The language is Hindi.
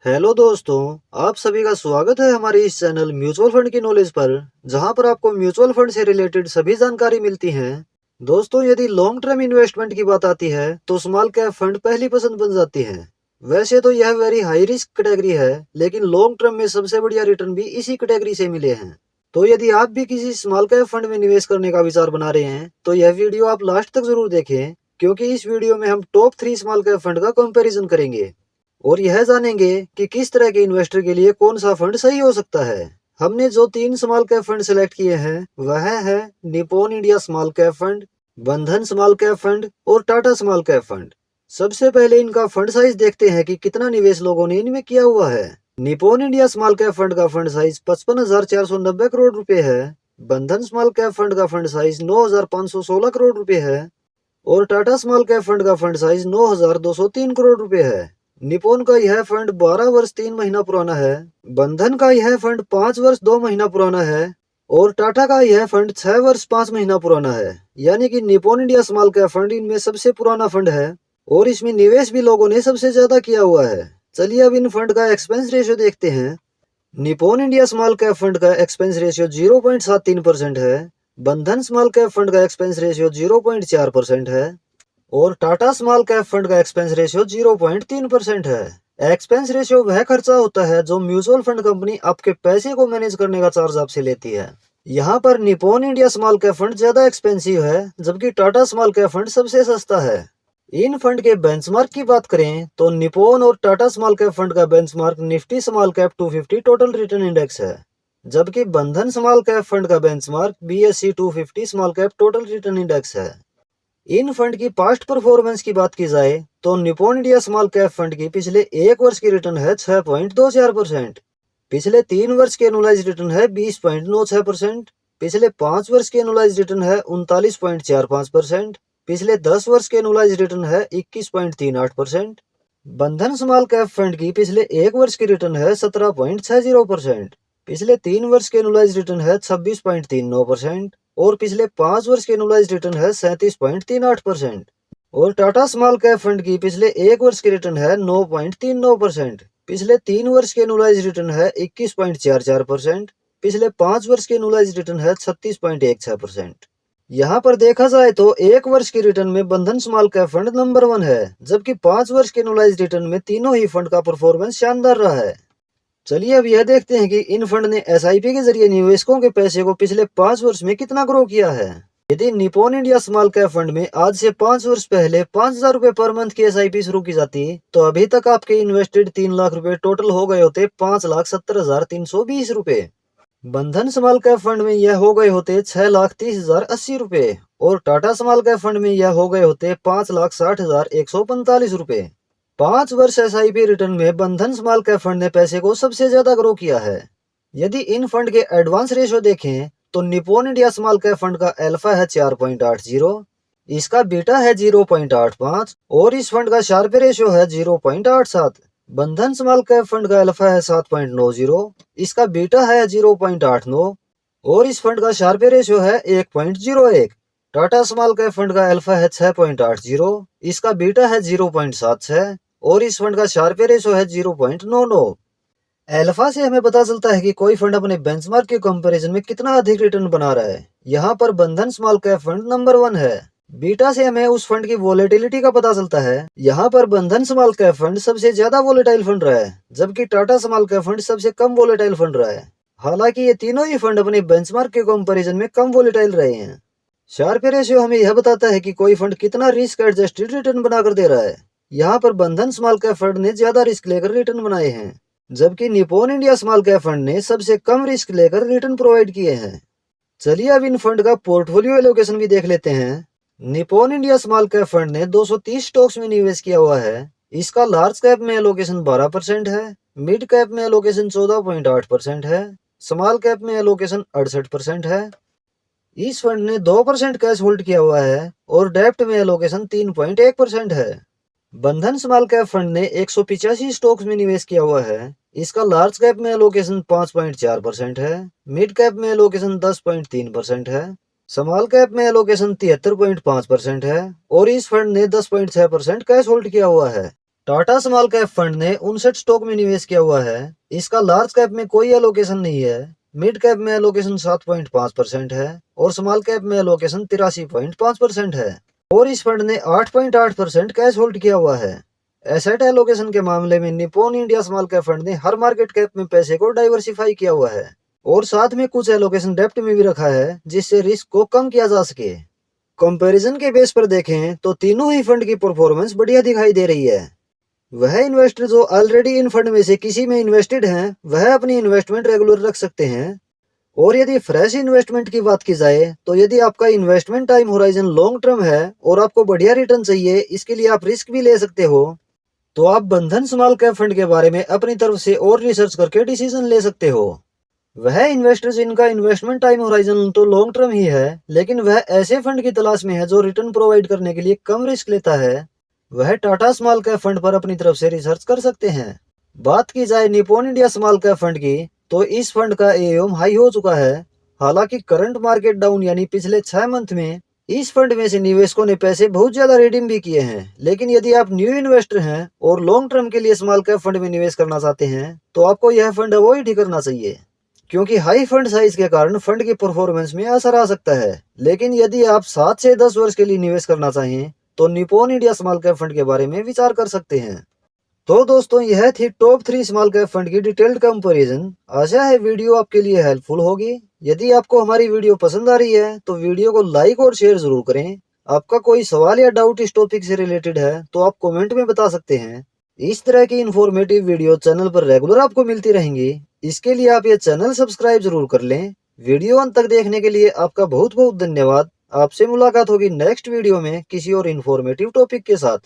हेलो दोस्तों, आप सभी का स्वागत है हमारे इस चैनल म्यूचुअल फंड की नॉलेज पर, जहां पर आपको म्यूचुअल फंड से रिलेटेड सभी जानकारी मिलती है। दोस्तों, यदि लॉन्ग टर्म इन्वेस्टमेंट की बात आती है तो स्मॉल कैप फंड पहली पसंद बन जाती है। वैसे तो यह वेरी हाई रिस्क कैटेगरी है, लेकिन लॉन्ग टर्म में सबसे बढ़िया रिटर्न भी इसी कैटेगरी से मिले हैं। तो यदि आप भी किसी स्मॉल कैप फंड में निवेश करने का विचार बना रहे हैं तो यह वीडियो आप लास्ट तक जरूर देखें, क्योंकि इस वीडियो में हम टॉप 3 स्मॉल कैप फंड का कंपैरिजन करेंगे और यह जानेंगे कि किस तरह के इन्वेस्टर के लिए कौन सा फंड सही हो सकता है। हमने जो 3 स्मॉल कैप फंड सिलेक्ट किए हैं वह है Nippon India small cap fund, बंधन स्मॉल कैप फंड और टाटा स्मॉल कैप फंड। सबसे पहले इनका फंड साइज देखते हैं कि कितना निवेश लोगों ने इनमें किया हुआ है। Nippon India small cap fund का फंड साइज 55,490 करोड़ रुपए है। बंधन स्मॉल कैप फंड का फंड साइज 9,516 करोड़ रुपए है और टाटा स्मॉल कैप फंड का फंड साइज 9,203 करोड़ रुपए है। निप्पॉन का यह फंड 12 वर्ष 3 महीना पुराना है, बंधन का यह फंड 5 वर्ष 2 महीना पुराना है और टाटा का यह फंड 6 वर्ष 5 महीना पुराना है। यानी कि Nippon India small cap fund इनमें सबसे पुराना फंड है और इसमें निवेश भी लोगों ने सबसे ज्यादा किया हुआ है। चलिए अब इन फंड का एक्सपेंस रेशियो देखते हैं। Nippon India small cap fund का एक्सपेंस रेशियो 0.73% है, बंधन स्मॉल कैप फंड का एक्सपेंस रेशियो 0.4% है और टाटा स्मॉल कैप फंड का एक्सपेंस रेशियो 0.3% है। एक्सपेंस रेशियो वह खर्चा होता है जो म्यूचुअल फंड कंपनी आपके पैसे को मैनेज करने का चार्ज आपसे लेती है। यहाँ पर Nippon India small cap fund ज्यादा एक्सपेंसिव है, जबकि टाटा स्मॉल कैप फंड सबसे सस्ता है। इन फंड के बेंचमार्क की बात करें तो निप्पॉन और टाटा स्मॉल कैप फंड का benchmark Nifty small cap 250 total return index है, जबकि बंधन स्मॉल कैप फंड का benchmark BSE 250 small cap total return index है। इन फंड की पास्ट परफॉर्मेंस की बात की जाए तो Nippon India small cap fund की पिछले 1 वर्ष की रिटर्न है 6.24%, पिछले 3 वर्ष की एनुअलाइज रिटर्न है 20.96%, पिछले 5 वर्ष की एनुअलाइज रिटर्न है 39.45%, पिछले 10 वर्ष की एनुअलाइज रिटर्न है 21.38%। बंधन स्मॉल कैप फंड की पिछले 1 वर्ष की रिटर्न है 17.60%, पिछले 3 वर्ष की एनुअलाइज रिटर्न है 26.39% और पिछले 5 वर्ष की एनुअलाइज रिटर्न है 37.38%। और टाटा स्मॉल कैप फंड की पिछले 1 वर्ष की रिटर्न है 9.39%, पिछले 3 वर्ष की एनुअलाइज रिटर्न है 21.44%, पिछले 5 वर्ष की एनुअलाइज रिटर्न है 36.16%। यहाँ पर देखा जाए तो 1 वर्ष की रिटर्न में बंधन स्मॉल कैप फंड नंबर 1 है, जबकि 5 वर्ष की एनुअलाइज रिटर्न में तीनों ही फंड का परफॉर्मेंस शानदार रहा है। चलिए अब यह देखते हैं कि इन फंड ने SIP के जरिए निवेशकों के पैसे को पिछले 5 वर्ष में कितना ग्रो किया है। यदि Nippon India small cap fund में आज से 5 वर्ष पहले 5,000 रुपए पर मंथ की SIP शुरू की जाती तो अभी तक आपके इन्वेस्टेड 3 लाख रुपए टोटल हो गए होते 5,70,320 रुपए। बंधन स्मॉल कैप फंड में यह हो गए होते 6,30,080 रुपए और टाटा स्मॉल कैप फंड में यह हो गए होते 5,60,145 रुपए। 5 वर्ष SIP रिटर्न में बंधन स्मॉल कैप फंड ने पैसे को सबसे ज्यादा ग्रो किया है। यदि इन फंड के एडवांस रेशियो देखें तो Nippon India small cap fund का अल्फा है 4.80, इसका बीटा है 0.85 और इस फंड का शार्प रेशियो है 0.87। बंधन स्मॉल कैप फंड का अल्फा है 7.90, इसका बीटा है 0.89 और इस फंड का शार्प रेशियो है 1.01। टाटा स्मॉल कैप फंड का अल्फा है 6.80, इसका बीटा है 0.76 और इस फंड का शार्प रेशियो है 0.99। अल्फा से हमें पता चलता है कि कोई फंड अपने बेंचमार्क के कंपैरिजन में कितना अधिक रिटर्न बना रहा है। यहाँ पर बंधन स्मॉल कैप फंड नंबर 1 है। बीटा से हमें उस फंड की वोलेटिलिटी का पता चलता है। यहाँ पर बंधन स्मॉल कैप फंड सबसे ज्यादा वोलेटाइल फंड रहा है, जबकि टाटा स्मॉल कैप फंड सबसे कम वोलेटाइल फंड रहा है। हालांकि ये तीनों ही फंड अपने बेंचमार्क के कंपैरिजन में कम वोलेटाइल रहे हैं। शार्प रेशियो हमें यह बताता है कि कोई फंड कितना रिस्क एडजस्टेड रिटर्न बनाकर दे रहा है। यहाँ पर बंधन स्मॉल कैप फंड ने ज्यादा रिस्क लेकर रिटर्न बनाए हैं, जबकि Nippon India small cap fund ने सबसे कम रिस्क लेकर रिटर्न प्रोवाइड किए हैं। चलिए अब इन फंड का पोर्टफोलियो एलोकेशन भी देख लेते हैं। Nippon India small cap fund ने 230 स्टॉक्स में निवेश किया हुआ है। इसका लार्ज कैप में एलोकेशन 12% है, मिड कैप में एलोकेशन 14.8% है, स्मॉल कैप में एलोकेशन 68% है। इस फंड ने 2% कैश होल्ड किया हुआ है और डेप्ट में एलोकेशन 3.1% है। बंधन स्मॉल कैप फंड ने 185 स्टॉक्स में निवेश किया हुआ है। इसका लार्ज कैप में एलोकेशन 5.4% है, मिड कैप में एलोकेशन 10.3% है, स्मॉल कैप में एलोकेशन 73.5% है और इस फंड ने 10.6% कैश होल्ड किया हुआ है। टाटा स्मॉल कैप फंड ने 59 स्टॉक में निवेश किया हुआ है। इसका लार्ज कैप में कोई एलोकेशन नहीं है। मिड कैप में एलोकेशन 7.5% है और स्मॉल कैप में एलोकेशन 83.5% है। और इस फंड ने 8.8% कैश होल्ड किया हुआ है। एसेट एलोकेशन के मामले में Nippon India small cap fund ने हर मार्केट कैप में पैसे को डाइवर्सिफाई किया हुआ है और साथ में कुछ एलोकेशन डेप्ट में भी रखा है, जिससे रिस्क को कम किया जा सके। कंपैरिजन के बेस पर देखें तो तीनों ही फंड की परफॉर्मेंस बढ़िया दिखाई दे रही है। वह इन्वेस्टर जो ऑलरेडी इन फंड में से किसी में इन्वेस्टेड हैं, वह अपनी इन्वेस्टमेंट रेगुलर रख सकते हैं। और यदि फ्रेश इन्वेस्टमेंट की बात की जाए तो यदि आपका investment time horizon long term है और आपको बढ़िया रिटर्न चाहिए, इसके लिए आप रिस्क भी ले सकते हो, तो आप बंधन स्मॉल कैप फंड के बारे में अपनी तरफ से और रिसर्च करके डिसीजन ले सकते हो। वह इन्वेस्टर जिनका इन्वेस्टमेंट टाइम होराइजन तो लॉन्ग टर्म ही है, लेकिन वह ऐसे फंड की तलाश में है जो रिटर्न प्रोवाइड करने के लिए कम रिस्क लेता है, वह टाटा स्मॉल कैप फंड पर अपनी तरफ से रिसर्च कर सकते हैं। बात की जाए Nippon India small cap fund की, तो इस फंड का एओएम हाई हो चुका है। हालांकि करंट मार्केट डाउन यानी पिछले 6 मंथ में इस फंड में से निवेशकों ने पैसे बहुत ज्यादा रिडीम भी किए हैं। लेकिन यदि आप न्यू इन्वेस्टर हैं और लॉन्ग टर्म के लिए स्मॉल कैप फंड में निवेश करना चाहते हैं, तो आपको यह फंड अवॉइड ही करना चाहिए, क्योंकि हाई फंड साइज के कारण फंड की परफॉर्मेंस में असर आ सकता है। लेकिन यदि आप 7 से 10 वर्ष के लिए निवेश करना चाहें तो Nippon India small cap fund के बारे में विचार कर सकते हैं। तो दोस्तों, यह थी टॉप 3 स्मॉल कैप फंड की डिटेल्ड कंपैरिजन। आशा है वीडियो आपके लिए हेल्पफुल होगी। यदि आपको हमारी वीडियो पसंद आ रही है तो वीडियो को लाइक और शेयर जरूर करें। आपका कोई सवाल या डाउट इस टॉपिक से रिलेटेड है तो आप कमेंट में बता सकते हैं। इस तरह की इन्फॉर्मेटिव वीडियो चैनल पर रेगुलर आपको मिलती रहेंगी। इसके लिए आप ये चैनल सब्सक्राइब जरूर कर लें। वीडियो अंत तक देखने के लिए आपका बहुत बहुत धन्यवाद। आपसे मुलाकात होगी नेक्स्ट वीडियो में किसी और इन्फॉर्मेटिव टॉपिक के साथ।